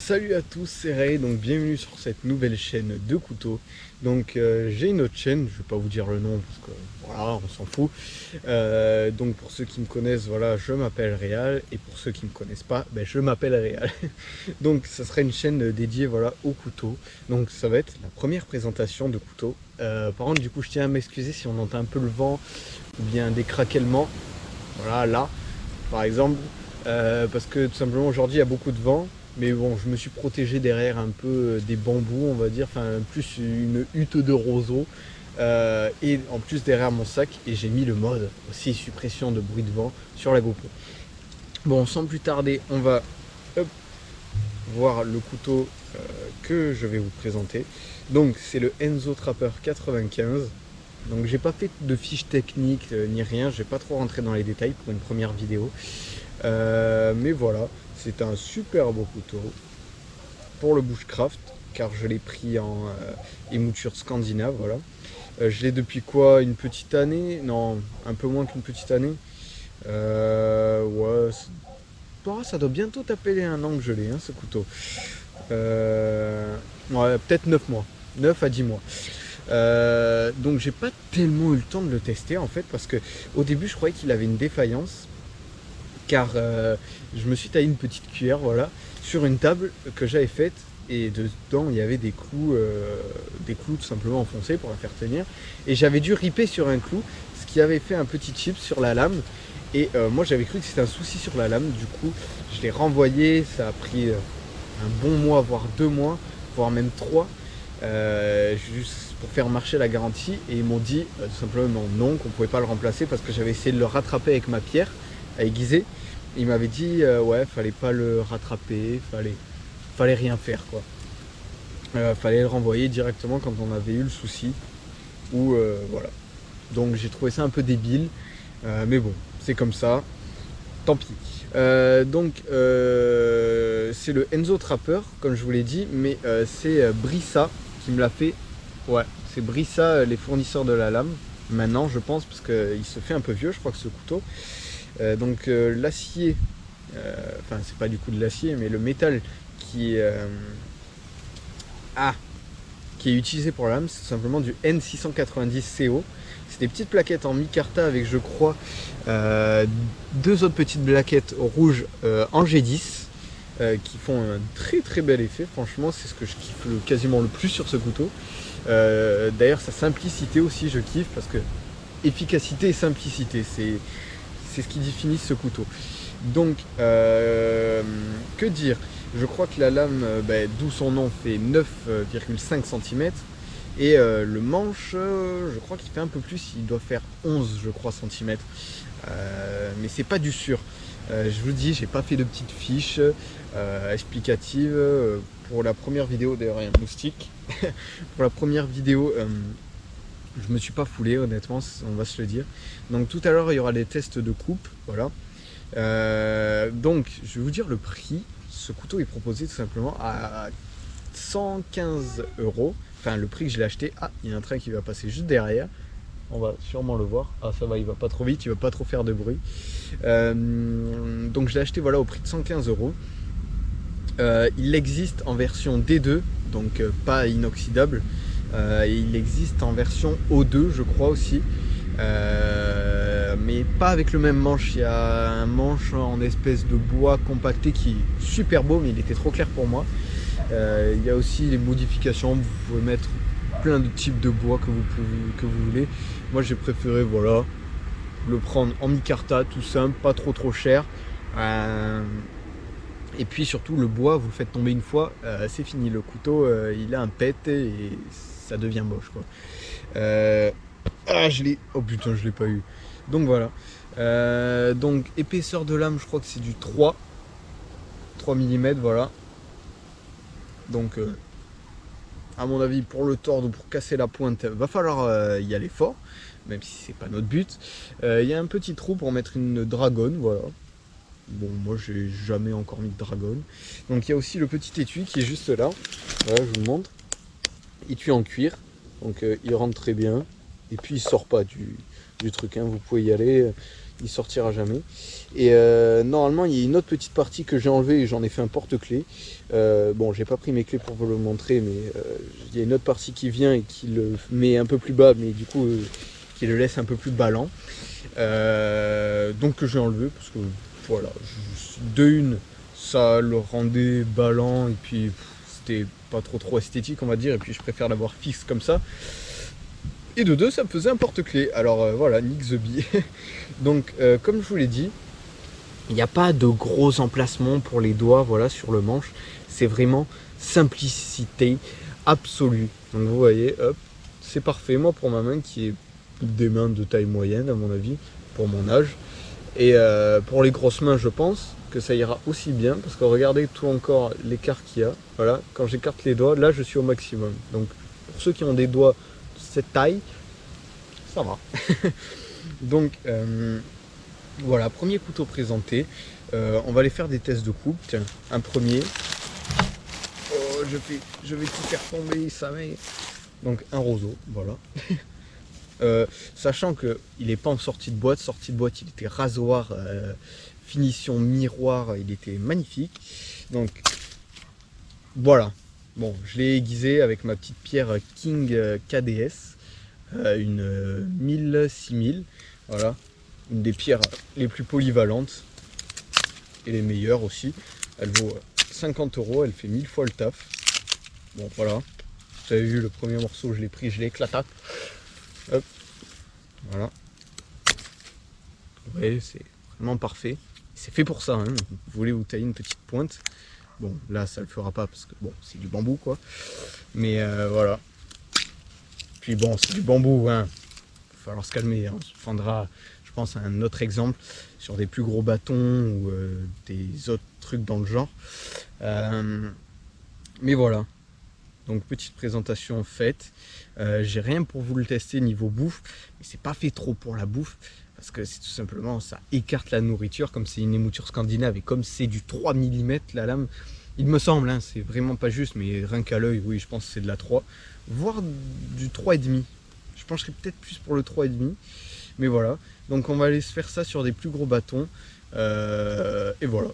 Salut à tous, c'est Ray, donc bienvenue sur cette nouvelle chaîne de couteaux. Donc j'ai une autre chaîne, je vais pas vous dire le nom parce que voilà, on s'en fout. Donc pour ceux qui me connaissent, voilà, je m'appelle Réal, et pour ceux qui me connaissent pas, ben, je m'appelle Réal. Donc ça sera une chaîne dédiée voilà, aux couteaux. Donc ça va être la première présentation de couteaux. Par contre du coup je tiens à m'excuser si on entend un peu le vent ou bien des craquements. Voilà, là par exemple, parce que tout simplement aujourd'hui il y a beaucoup de vent. Mais bon, je me suis protégé derrière un peu des bambous, on va dire, enfin plus une hutte de roseaux. Et en plus derrière mon sac, et j'ai mis le mode aussi suppression de bruit de vent sur la GoPro. Bon, sans plus tarder, on va hop, voir le couteau que je vais vous présenter. Donc c'est le Enzo Trapper 95. Donc j'ai pas fait de fiche technique ni rien, je vais pas trop rentrer dans les détails pour une première vidéo. Mais voilà, c'est un super beau couteau pour le bushcraft, car je l'ai pris en émouture scandinave, voilà. Je l'ai depuis quoi, une petite année? Non, un peu moins qu'une petite année. Ouais, ça doit bientôt taper les 1 an que je l'ai, hein, ce couteau. Ouais, peut-être 9 mois, 9 à 10 mois. Donc j'ai pas tellement eu le temps de le tester en fait, parce que au début je croyais qu'il avait une défaillance, car je me suis taillé une petite cuillère, voilà, sur une table que j'avais faite, et dedans il y avait des clous tout simplement enfoncés pour la faire tenir, et j'avais dû riper sur un clou, ce qui avait fait un petit chip sur la lame, et moi j'avais cru que c'était un souci sur la lame. Du coup je l'ai renvoyé, ça a pris un bon mois, voire 2 mois, voire même 3, juste pour faire marcher la garantie, et ils m'ont dit tout simplement non, qu'on pouvait pas le remplacer, parce que j'avais essayé de le rattraper avec ma pierre aiguisée. Il m'avait dit ouais, fallait pas le rattraper, fallait rien faire quoi. Fallait le renvoyer directement quand on avait eu le souci, ou voilà. Donc j'ai trouvé ça un peu débile, mais bon, c'est comme ça, tant pis. C'est le Enzo Trapper, comme je vous l'ai dit, mais c'est Brissa qui me l'a fait. Ouais, c'est Brissa, les fournisseurs de la lame, maintenant je pense, parce qu'il se fait un peu vieux, je crois, que ce couteau. L'acier, enfin c'est pas du coup de l'acier, mais le métal qui est, qui est utilisé pour la lame, c'est tout simplement du N690CO. C'est des petites plaquettes en micarta avec, je crois, 2 autres petites plaquettes rouges en G10, qui font un très très bel effet. Franchement, c'est ce que je kiffe quasiment le plus sur ce couteau. D'ailleurs sa simplicité aussi je kiffe, parce que efficacité et simplicité, c'est ce qui définit ce couteau. Donc que dire, je crois que la lame, d'où son nom, fait 9,5 cm, et le manche, je crois qu'il fait un peu plus, il doit faire 11 je crois centimètres, mais c'est pas du sûr. Je vous dis, j'ai pas fait de petite fiche explicative pour la première vidéo. D'ailleurs il y a un moustique. Pour la première vidéo, je me suis pas foulé, honnêtement, on va se le dire. Donc tout à l'heure il y aura des tests de coupe, voilà. Donc je vais vous dire le prix. Ce couteau est proposé tout simplement à 115 €. Enfin, le prix que je l'ai acheté. Ah, il y a un train qui va passer juste derrière, on va sûrement le voir. Ah, ça va, il va pas trop vite, il va pas trop faire de bruit. Donc je l'ai acheté voilà au prix de 115 €. Il existe en version D2, donc pas inoxydable. Il existe en version O2 je crois aussi, mais pas avec le même manche. Il y a un manche en espèce de bois compacté qui est super beau, mais il était trop clair pour moi. Il y a aussi les modifications, vous pouvez mettre plein de types de bois que vous voulez. Moi j'ai préféré voilà, le prendre en micarta, tout simple, pas trop cher. Et puis surtout le bois, vous le faites tomber une fois, c'est fini, le couteau il a un pet et ça devient moche quoi. Je l'ai, oh putain je l'ai pas eu. Donc voilà, donc épaisseur de lame, je crois que c'est du 3 mm, voilà. Donc à mon avis, pour le tordre ou pour casser la pointe, va falloir y aller fort, même si c'est pas notre but. Il y a un petit trou pour mettre une dragonne, voilà. Bon, moi j'ai jamais encore mis de dragonne. Donc il y a aussi le petit étui qui est juste là. Voilà, je vous le montre. Étui en cuir. Donc il rentre très bien. Et puis il sort pas du truc, hein. Vous pouvez y aller. il sortira jamais. Et normalement il y a une autre petite partie que j'ai enlevée et j'en ai fait un porte-clés. Bon, j'ai pas pris mes clés pour vous le montrer, mais il y a une autre partie qui vient et qui le met un peu plus bas, mais du coup qui le laisse un peu plus ballant. Donc que j'ai enlevé parce que voilà, de une, ça le rendait ballant et puis c'était pas trop esthétique on va dire, et puis je préfère l'avoir fixe comme ça. Et de deux, ça me faisait un porte-clés. Alors voilà, Nick the Bee. Donc comme je vous l'ai dit, il n'y a pas de gros emplacements pour les doigts, voilà, sur le manche. C'est vraiment simplicité absolue. Donc vous voyez, hop, c'est parfait. Moi pour ma main qui est des mains de taille moyenne à mon avis, pour mon âge. Et pour les grosses mains, je pense que ça ira aussi bien, parce que regardez tout encore l'écart qu'il y a. Voilà, quand j'écarte les doigts, là je suis au maximum. Donc pour ceux qui ont des doigts de cette taille, ça va. Donc voilà, premier couteau présenté. On va aller faire des tests de coupe. Tiens, un premier. Oh, je vais tout faire tomber, ça va. Donc un roseau, voilà. Sachant qu'il n'est pas en sortie de boîte. Sortie de boîte, il était rasoir, finition miroir, il était magnifique. Donc voilà. Bon, je l'ai aiguisé avec ma petite pierre King KDS, une 1000-6000. Voilà, une des pierres les plus polyvalentes et les meilleures aussi. Elle vaut 50 €, elle fait 1000 fois le taf. Bon, voilà. Vous avez vu, le premier morceau, je l'ai pris, je l'ai éclaté. Hop, voilà. Vous voyez, c'est vraiment parfait. C'est fait pour ça, hein. Vous voulez vous tailler une petite pointe. Bon, là, ça le fera pas parce que bon, c'est du bambou, quoi. Mais voilà. Puis bon, c'est du bambou, hein. Il va falloir se calmer, hein. On se prendra, je pense, un autre exemple sur des plus gros bâtons ou des autres trucs dans le genre. Mais voilà. Donc petite présentation faite. J'ai rien pour vous le tester niveau bouffe, mais c'est pas fait trop pour la bouffe parce que c'est tout simplement ça écarte la nourriture, comme c'est une émouture scandinave et comme c'est du 3 mm la lame, il me semble, hein, c'est vraiment pas juste, mais rien qu'à l'œil, oui, je pense que c'est de la 3, voire du 3,5. Je pencherais peut-être plus pour le 3,5, mais voilà. Donc on va aller se faire ça sur des plus gros bâtons et voilà,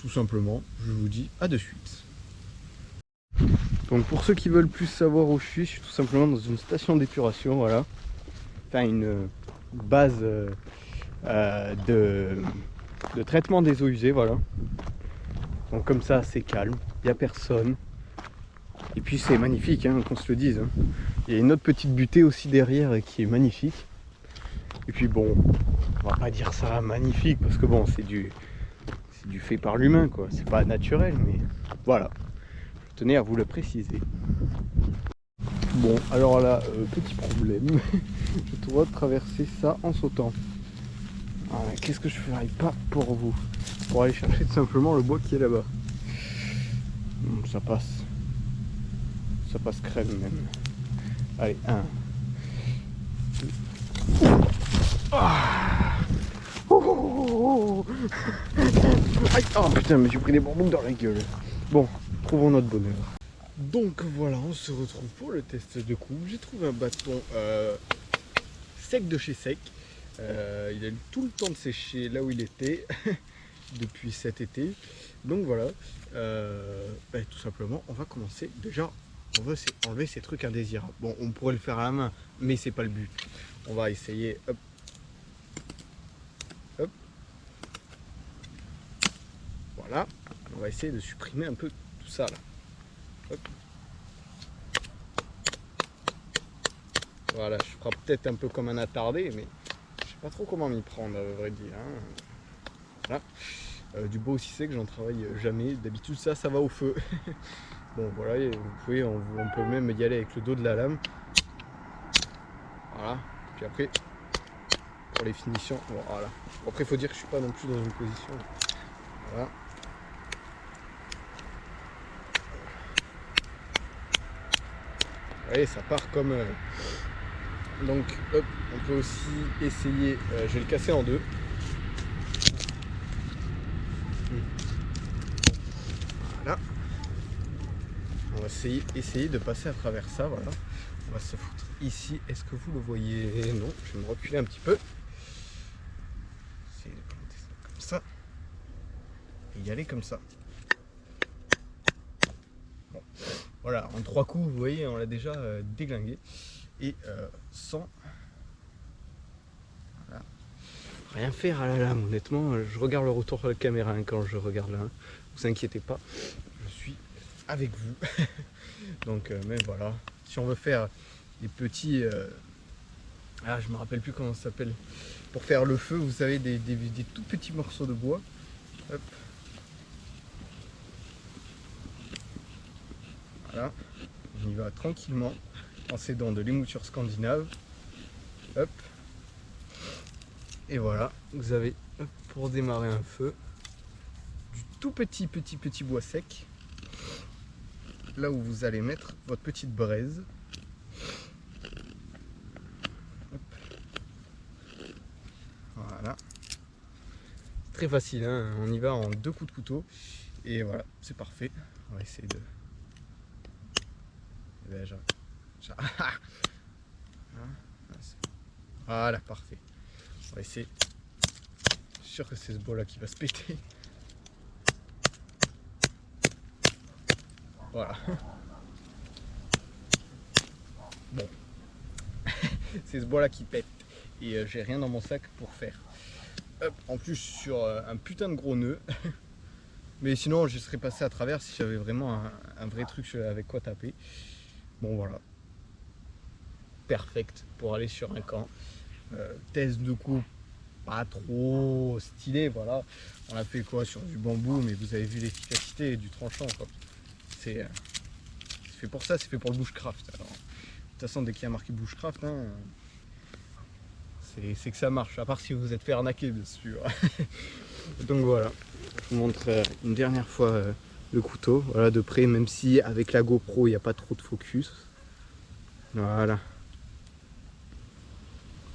tout simplement. Je vous dis à de suite. Donc pour ceux qui veulent plus savoir où je suis tout simplement dans une station d'épuration, voilà. Enfin une base de traitement des eaux usées, voilà. Donc comme ça c'est calme, il n'y a personne. Et puis c'est magnifique, hein, qu'on se le dise. Hein. Il y a une autre petite butée aussi derrière qui est magnifique. Et puis bon, on va pas dire ça magnifique parce que bon c'est du fait par l'humain, quoi. C'est pas naturel, mais voilà. Je tenais à vous le préciser. Bon, alors là, petit problème. Je dois traverser ça en sautant. Qu'est-ce que je ferais pas pour vous? Pour aller chercher tout simplement le bois qui est là-bas. Ça passe. Ça passe crème même. Allez, 1. Ah. Oh, putain, mais j'ai pris des bonbons dans la gueule. Bon, trouvons notre bonheur. Donc voilà, on se retrouve pour le test de coupe. J'ai trouvé un bâton sec de chez Sec. Il a eu tout le temps de sécher là où il était depuis cet été. Donc voilà, tout simplement, on va commencer. Déjà, on veut enlever ces trucs indésirables. Bon, on pourrait le faire à la main, mais c'est pas le but. On va essayer. Hop. Hop. Voilà. On va essayer de supprimer un peu tout ça là. Hop. Voilà, je ferai peut-être un peu comme un attardé, mais je sais pas trop comment m'y prendre, à vrai dire. Hein. Voilà. Du bois aussi sec, j'en travaille jamais. D'habitude, ça va au feu. Bon, voilà, vous pouvez, on peut même y aller avec le dos de la lame. Voilà. Puis après, pour les finitions, bon, voilà. Bon, après, il faut dire que je suis pas non plus dans une position. Voilà. Vous voyez, ça part comme... Donc, hop, on peut aussi essayer... je vais le casser en deux. Voilà. On va essayer de passer à travers ça, voilà. On va se foutre ici. Est-ce que vous le voyez? Non, je vais me reculer un petit peu. ça et y aller comme ça. Bon. Voilà, en 3 coups, vous voyez, on l'a déjà déglingué. Et sans voilà, rien faire à la lame, honnêtement. Je regarde le retour de la caméra hein, quand je regarde là. Vous inquiétez pas, je suis avec vous. Donc, mais voilà, si on veut faire des petits. Je me rappelle plus comment ça s'appelle. Pour faire le feu, vous savez, des tout petits morceaux de bois. Hop. Voilà, on y va tranquillement en s'aidant de l'émouture scandinave. Hop. Et voilà, vous avez hop, pour démarrer un feu du tout petit bois sec. Là où vous allez mettre votre petite braise. Hop. Voilà. Très facile, hein, on y va en 2 coups de couteau. Et voilà, c'est parfait. On va essayer de. Voilà, parfait. On va essayer. Je suis sûr que c'est ce bois là qui va se péter. Voilà. Bon. C'est ce bois là qui pète. Et j'ai rien dans mon sac pour faire. Hop, en plus sur un putain de gros nœud. Mais sinon je serais passé à travers si j'avais vraiment un vrai truc avec quoi taper. Bon voilà. Perfect pour aller sur un camp. Test de coup pas trop stylé, voilà. On a fait quoi sur du bambou, mais vous avez vu l'efficacité du tranchant quoi. C'est fait pour ça, c'est fait pour le bushcraft. Alors, de toute façon dès qu'il y a marqué bushcraft, hein, c'est que ça marche, à part si vous êtes fait arnaquer bien sûr. Donc voilà, je vous montre une dernière fois le couteau, voilà de près, même si avec la GoPro il n'y a pas trop de focus. Voilà.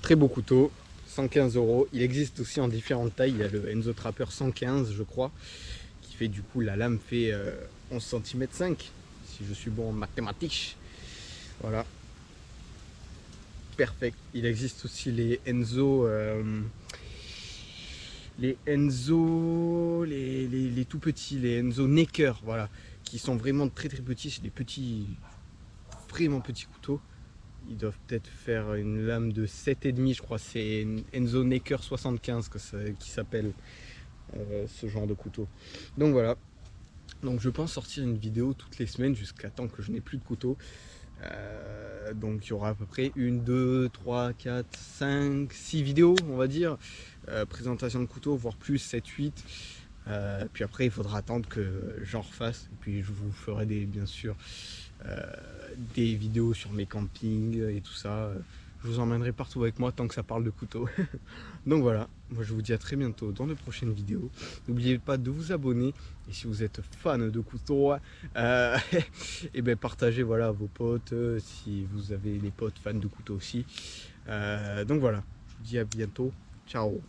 Très beau couteau, 115 €. Il existe aussi en différentes tailles, il y a le Enzo Trapper 115 je crois, qui fait du coup la lame fait 11 cm 5, si je suis bon en mathématiques. Voilà. Perfect. Il existe aussi les Enzo, les tout petits, les Enzo Necker, voilà, qui sont vraiment très petits. C'est des petits, vraiment petits couteaux. Ils doivent peut-être faire une lame de 7,5 je crois. C'est Enzo Necker 75 qui s'appelle ce genre de couteau. Donc voilà. Donc je pense sortir une vidéo toutes les semaines jusqu'à temps que je n'ai plus de couteau. Donc il y aura à peu près 1, 2, 3, 4, 5, 6 vidéos on va dire. Présentation de couteau, voire plus, 7, 8. Puis après il faudra attendre que j'en refasse. Et puis je vous ferai bien sûr des vidéos sur mes campings et tout ça. Je vous emmènerai partout avec moi tant que ça parle de couteau. Donc voilà, moi je vous dis à très bientôt dans de prochaines vidéos. N'oubliez pas de vous abonner. Et si vous êtes fan de couteaux, et ben partagez voilà, à vos potes, si vous avez des potes fans de couteaux aussi. Donc voilà, je vous dis à bientôt. Ciao.